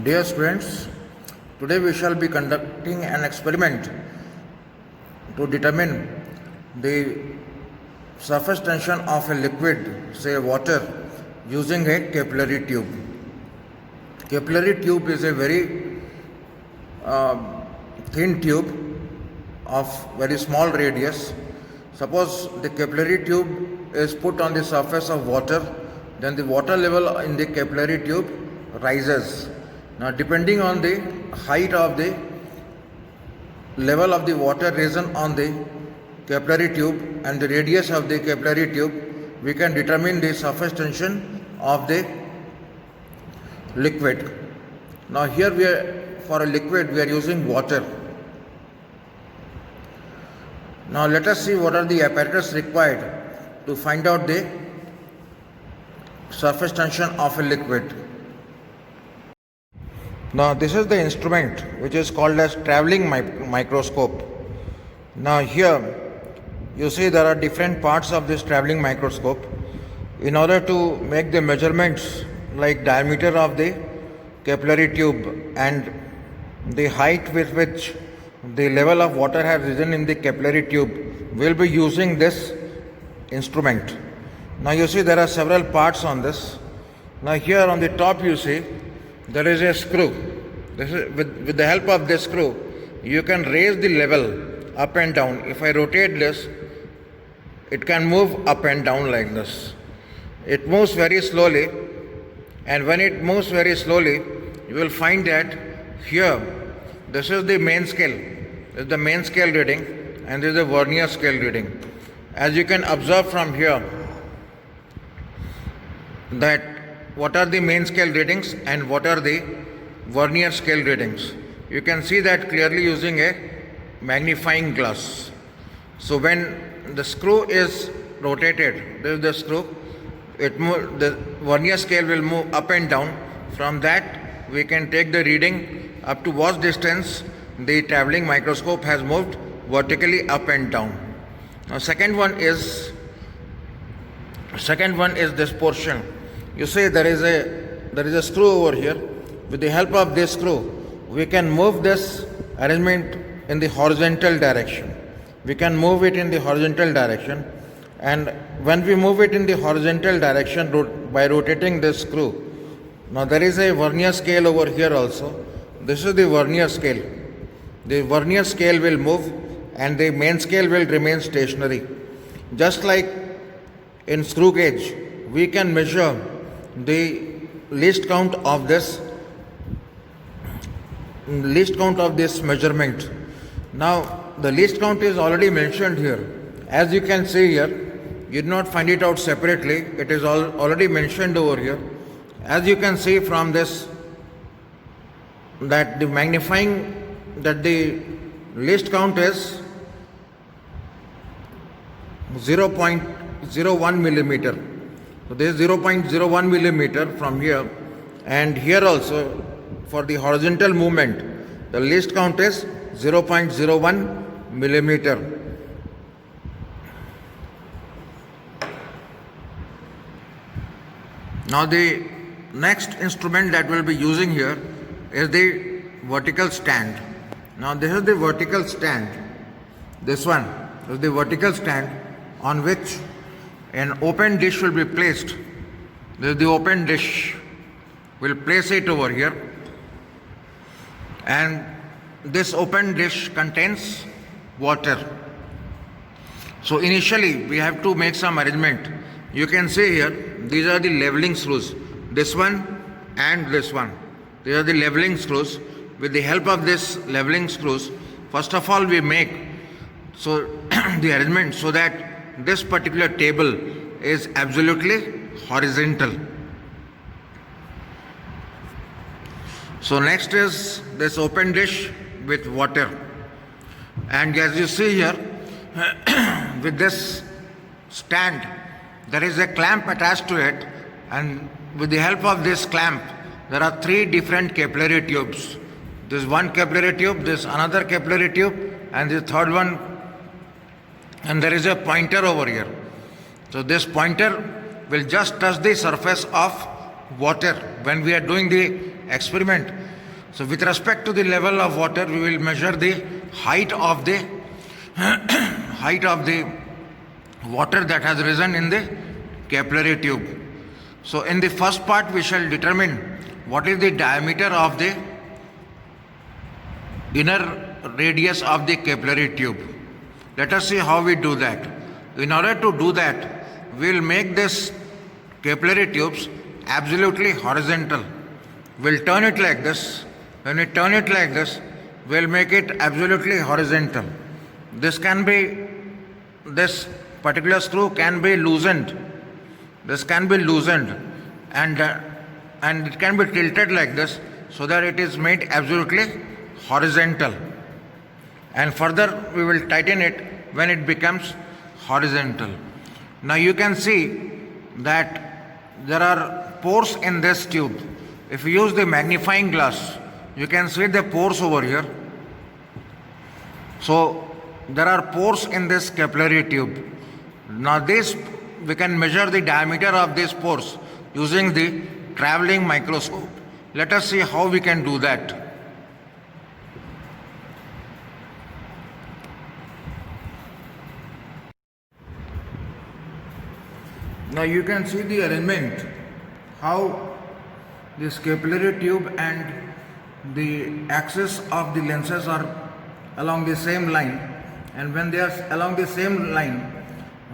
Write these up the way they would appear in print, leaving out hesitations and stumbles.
Dear students, today we shall be conducting an experiment to determine the surface tension of a liquid, say water, using a capillary tube. Capillary tube is a very thin tube of very small radius. Suppose the capillary tube is put on the surface of water, then the water level in the capillary tube rises. Now, depending on the height of the level of the water risen on the capillary tube and the radius of the capillary tube, we can determine the surface tension of the liquid. Now, here for a liquid we are using water. Now, let us see what are the apparatus required to find out the surface tension of a liquid. Now, this is the instrument which is called as travelling microscope. Now, here you see there are different parts of this travelling microscope. In order to make the measurements like diameter of the capillary tube and the height with which the level of water has risen in the capillary tube, we will be using this instrument. Now, you see there are several parts on this. Now, here on the top you see there is a screw. With the help of this screw, you can raise the level up and down. If I rotate this, it can move up and down like this. It moves very slowly, and when it moves very slowly, you will find that here, this is the main scale. This is the main scale reading, and this is the vernier scale reading. As you can observe from here, that what are the main scale readings and what are the vernier scale readings. You can see that clearly using a magnifying glass. So when the screw is rotated, this is the screw, the vernier scale will move up and down. From that we can take the reading up to what distance the travelling microscope has moved vertically up and down. Now second one is this portion. You see there is a screw over here. With the help of this screw, we can move this arrangement in the horizontal direction. We can move it in the horizontal direction, and when we move it in the horizontal direction by rotating this screw, now there is a vernier scale over here also. This is the vernier scale. The vernier scale will move and the main scale will remain stationary. Just like in screw gauge, we can measure the least count of this measurement. Now the least count is already mentioned here. As you can see here, you did not find it out separately. It is already mentioned over here. As you can see from this, that the least count is 0.01 millimeter. So this is 0.01 millimeter from here, and here also for the horizontal movement the least count is 0.01 millimeter. Now the next instrument that we will be using here is the vertical stand. Now this is the vertical stand. This one is the vertical stand on which an open dish will be placed. This is the open dish. We'll place it over here, and this open dish contains water. So initially we have to make some arrangement. You can see here, these are the leveling screws. This one and this one. These are the leveling screws. With the help of this leveling screws, first of all we make the arrangement so that this particular table is absolutely horizontal. So next is this open dish with water, and as you see here with this stand there is a clamp attached to it, and with the help of this clamp there are three different capillary tubes. This one capillary tube, this another capillary tube, and the third one, and there is a pointer over here. So this pointer will just touch the surface of water when we are doing the experiment. So with respect to the level of water, we will measure the height of the height of the water that has risen in the capillary tube. So in the first part, we shall determine what is the diameter of the inner radius of the capillary tube. Let us see how we do that. In order to do that, we will make this capillary tubes absolutely horizontal. We'll turn it like this. When we turn it like this, we'll make it absolutely horizontal. This particular screw can be loosened. This can be loosened and it can be tilted like this so that it is made absolutely horizontal. And further we will tighten it when it becomes horizontal. Now you can see that there are pores in this tube. If you use the magnifying glass, you can see the pores over here. So there are pores in this capillary tube. Now this, we can measure the diameter of these pores using the traveling microscope. Let us see how we can do that. Now you can see the arrangement, how this capillary tube and the axis of the lenses are along the same line, and when they are along the same line,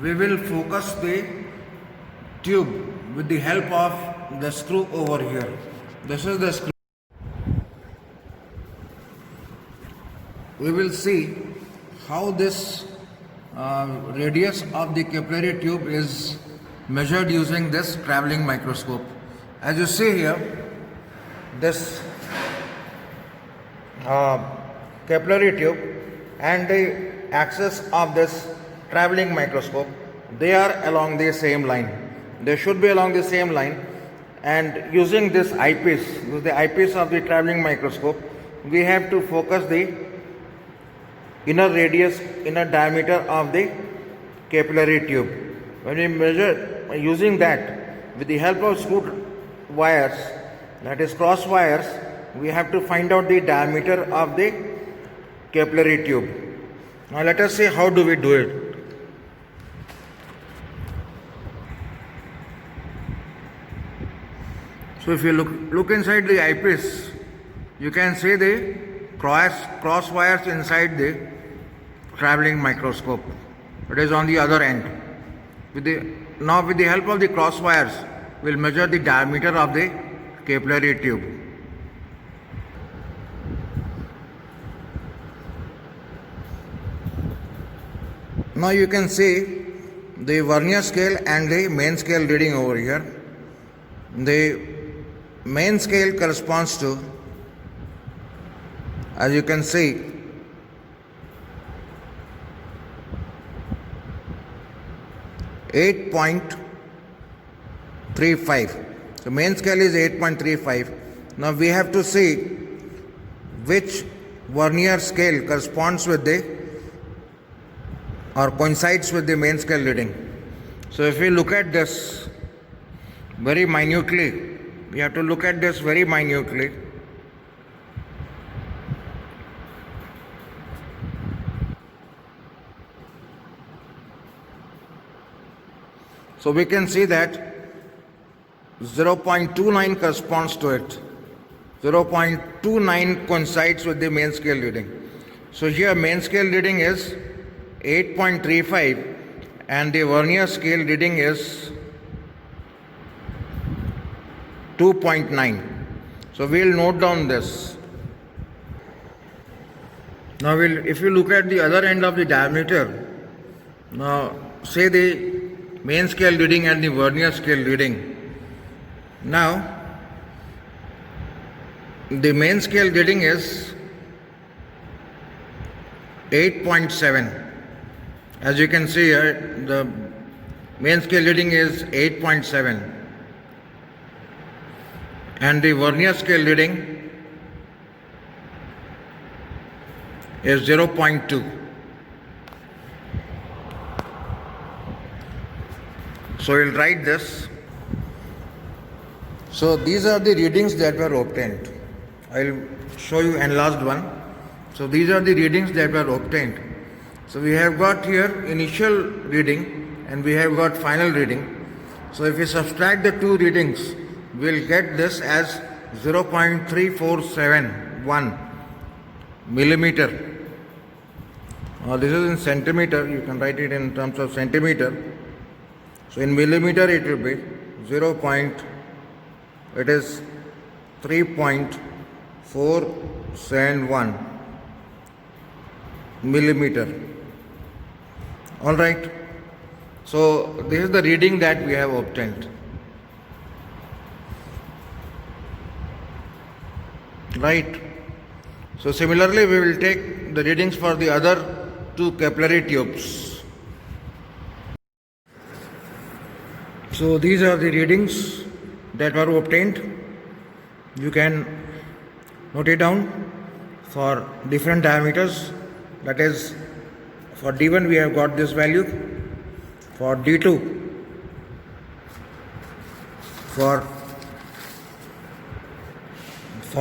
we will focus the tube with the help of the screw over here. This is the screw. We will see how this radius of the capillary tube is measured using this traveling microscope. As you see here, this capillary tube and the axis of this traveling microscope, they are along the same line. They should be along the same line, and using this eyepiece, with the eyepiece of the traveling microscope, we have to focus the inner radius, inner diameter of the capillary tube. When we measure using that with the help of screw wires, that is cross wires, we have to find out the diameter of the capillary tube. Now let us see how do we do it. So if you look inside the eyepiece, you can see the cross wires inside the traveling microscope. It is on the other end. Now with the help of the cross wires, we will measure the diameter of the capillary tube. Now you can see the vernier scale and the main scale reading over here. The main scale corresponds to, as you can see, 8.35. So main scale is 8.35. Now we have to see which vernier scale corresponds with the or coincides with the main scale reading. So if we look at this very minutely, we have to look at this very minutely. So we can see that 0.29 corresponds to it. 0.29 coincides with the main scale reading. So here main scale reading is 8.35 and the vernier scale reading is 2.9. So we will note down this. Now if you look at the other end of the diameter, now say the main scale reading and the vernier scale reading. Now the main scale reading is 8.7. As you can see here, the main scale reading is 8.7 and the vernier scale reading is 0.2. So we'll write this. So these are the readings that were obtained. I'll show you enlarged one. So these are the readings that were obtained. So we have got here initial reading and we have got final reading. So if we subtract the two readings, we'll get this as 0.3471 millimeter. This is in centimeter, you can write it in terms of centimeter. So in millimeter it will be 3.471 millimeter. All right. So this is the reading that we have obtained. Right. So similarly, we will take the readings for the other two capillary tubes. So these are the readings that were obtained. You can note it down for different diameters. That is, for D1 we have got this value. For D2, for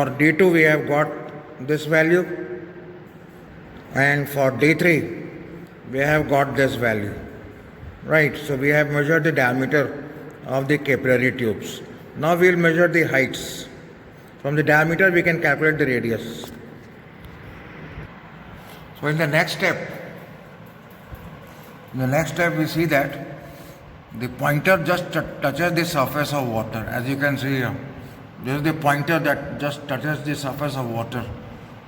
D2 we have got this value, and for D3 we have got this value. Right, so we have measured the diameter of the capillary tubes. Now we will measure the heights. From the diameter we can calculate the radius. So in the next step we see that the pointer just touches the surface of water. As you can see here, this is the pointer that just touches the surface of water,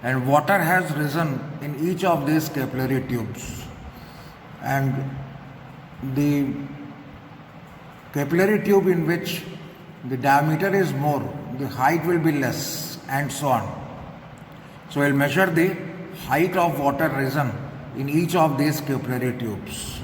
and water has risen in each of these capillary tubes, and the capillary tube in which the diameter is more, the height will be less, and so on. So we'll measure the height of water risen in each of these capillary tubes.